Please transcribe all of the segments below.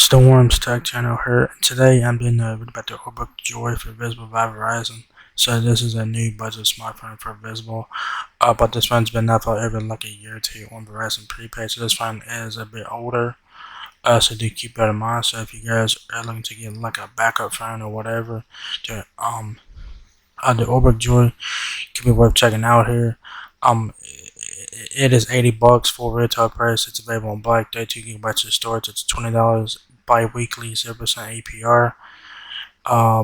Storm's Tech Channel here. Today I'm doing a video about the ORBIC JOY for Visible by Verizon. So this is a new budget smartphone for Visible. But this phone's been out for over like a year or two on Verizon prepaid. So this phone is a bit older. So do keep that in mind. So if you guys are looking to get like a backup phone or whatever, the ORBIC JOY could be worth checking out here. It is $80 full retail price. It's available on black, 32 gigabytes of storage. It's $20 bi-weekly, 0% APR.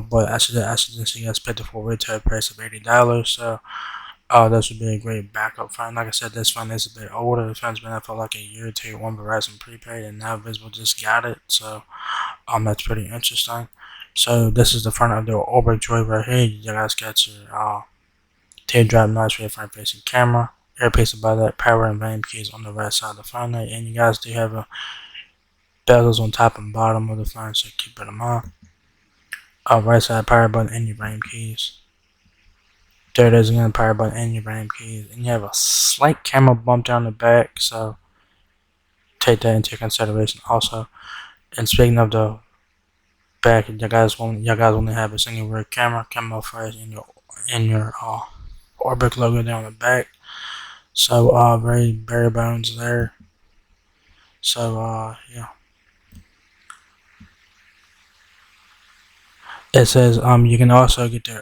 But I suggest you guys pay the full retail price of $80. So this would be a great backup phone. Like I said, this phone is a bit older. The phone's been out for like a year or two on Verizon prepaid, and now Visible just got it. So that's pretty interesting. So this is the front of the ORBIC JOY right here. You guys got your teardrop notch for your front facing camera. Airpiece by that power and volume keys on the right side of the phone, and you guys do have a bezels on top and bottom of the phone, so keep it in mind. Right side power button and your volume keys. There it is again, power button and your volume keys, and you have a slight camera bump down the back, so take that into consideration also. And speaking of the back, you guys only have a single rear camera flash in your ORBIC logo down the back. So very bare bones there. So yeah. It says you can also get the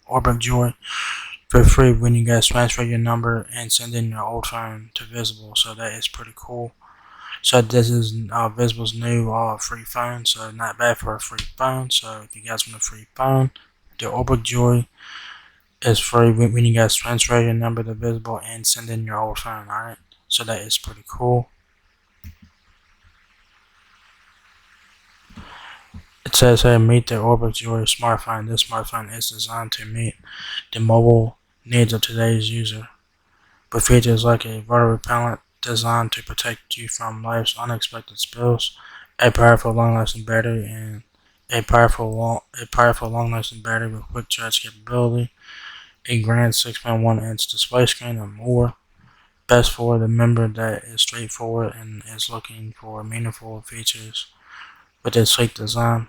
ORBIC JOY for free when you guys transfer your number and send in your old phone to Visible. So that is pretty cool. So this is Visible's new free phone. So not bad for a free phone. So if you guys want a free phone, the ORBIC JOY is free when you guys transfer your number to Visible and send in your old phone. Alright, so that is pretty cool. It says here, meet the ORBIC JOY smartphone. This smartphone is designed to meet the mobile needs of today's user, with features like a water repellent designed to protect you from life's unexpected spills, a powerful long-lasting battery, and a powerful long-lasting battery with quick charge capability, a grand 6.1-inch display screen, and more. Best for the member that is straightforward and is looking for meaningful features with its sleek design.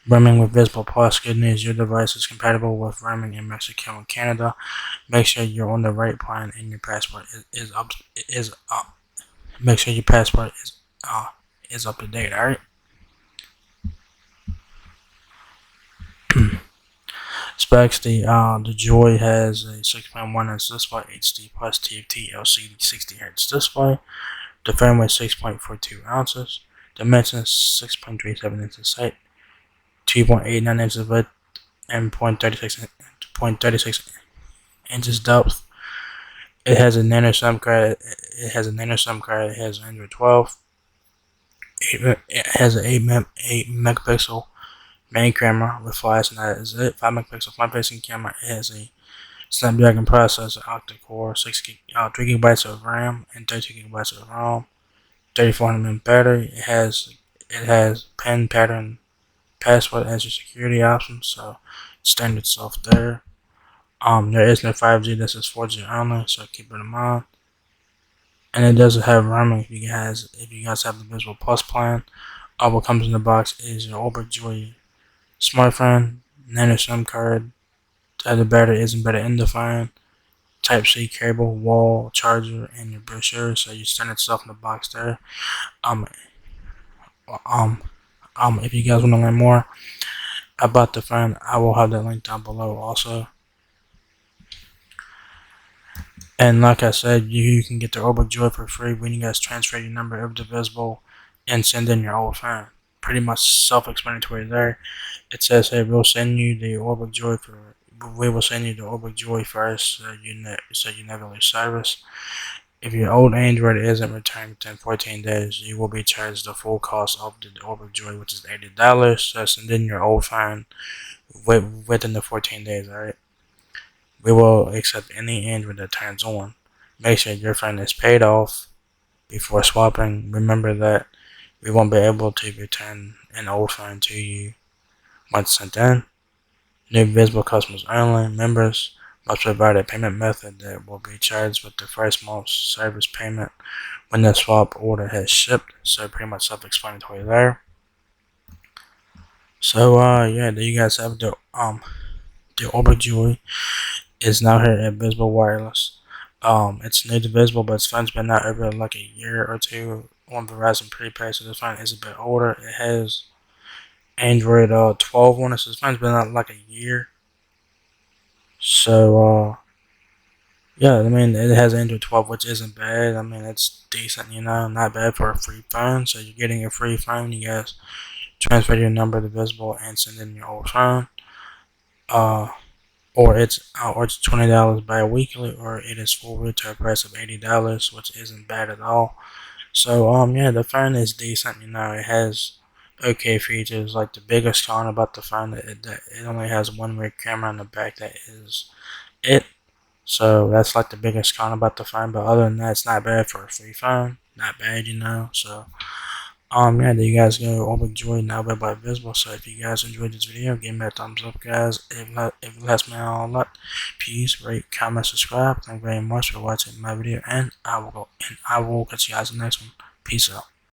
Roaming with Visible Plus. Good news, your device is compatible with roaming in Mexico and Canada. Make sure you're on the right plan and your passport is up. Make sure your passport is up to date. All right. Specs: the JOY has a 6.1-inch display, HD plus TFT LCD 60Hz display. The phone weighs 6.42 ounces. Dimensions 6.37 inches height, 2.89 inches width, and 0.36 inches depth. It has a nano SIM card. It has Android 12. It has an 8 megapixel main camera with flash, and that is it. 5 megapixel front-facing camera. It has a Snapdragon processor, octa-core, 3 gigabytes of RAM, and 32 gigabytes of ROM. 3400 mAh battery. It has pen pattern password as your security option, so standard stuff there. There is no 5G. This is 4G only, so keep it in mind. And it doesn't have roaming if you guys have the Visible Plus plan. What comes in the box is your ORBIC JOY smartphone, nano SIM card. The battery is embedded in the phone. Type-C cable, wall charger, and your brochure. So you standard stuff in the box there. If you guys want to learn more about the phone, I will have that link down below also. And like I said, you can get the ORBIC JOY for free when you guys transfer your number over to Visible and send in your old phone. Pretty much self-explanatory there. It says, hey, we'll send you the ORBIC JOY first, so you never lose service. If your old Android isn't returned within 14 days, you will be charged the full cost of the ORBIC JOY, which is $80. So send in your old phone within the 14 days, alright? We will accept any Android that turns on. Make sure your phone is paid off before swapping. Remember that we won't be able to return an old phone to you once sent in. New Visible customers only. Members must provide a payment method that will be charged with the first month's service payment when the swap order has shipped. So pretty much self-explanatory there. So yeah, there you guys have the ORBIC JOY is now here at Visible Wireless. It's new to Visible, but this phone's been out over like a year or two on Verizon prepaid, so this phone is a bit older. It has Android 12 on it, so this phone's been out like a year. So yeah, I mean it has Android 12, which isn't bad. I mean it's decent, you know, not bad for a free phone. So you're getting a free phone. You guys transfer your number to Visible and send in your old phone. Or it's $20 bi-weekly, or it is full retail price of $80, which isn't bad at all. So yeah, the phone is decent. You know, it has okay features. Like the biggest con about the phone that it only has one rear camera in the back. That is it. So that's like the biggest con about the phone. But other than that, it's not bad for a free phone. Not bad, you know. So yeah, there you guys go. ORBIC JOY now available by Visible. So if you guys enjoyed this video, give me a thumbs up, guys. If it lets me out a lot, please rate, comment, subscribe. Thank you very much for watching my video, and I will catch you guys in the next one. Peace out.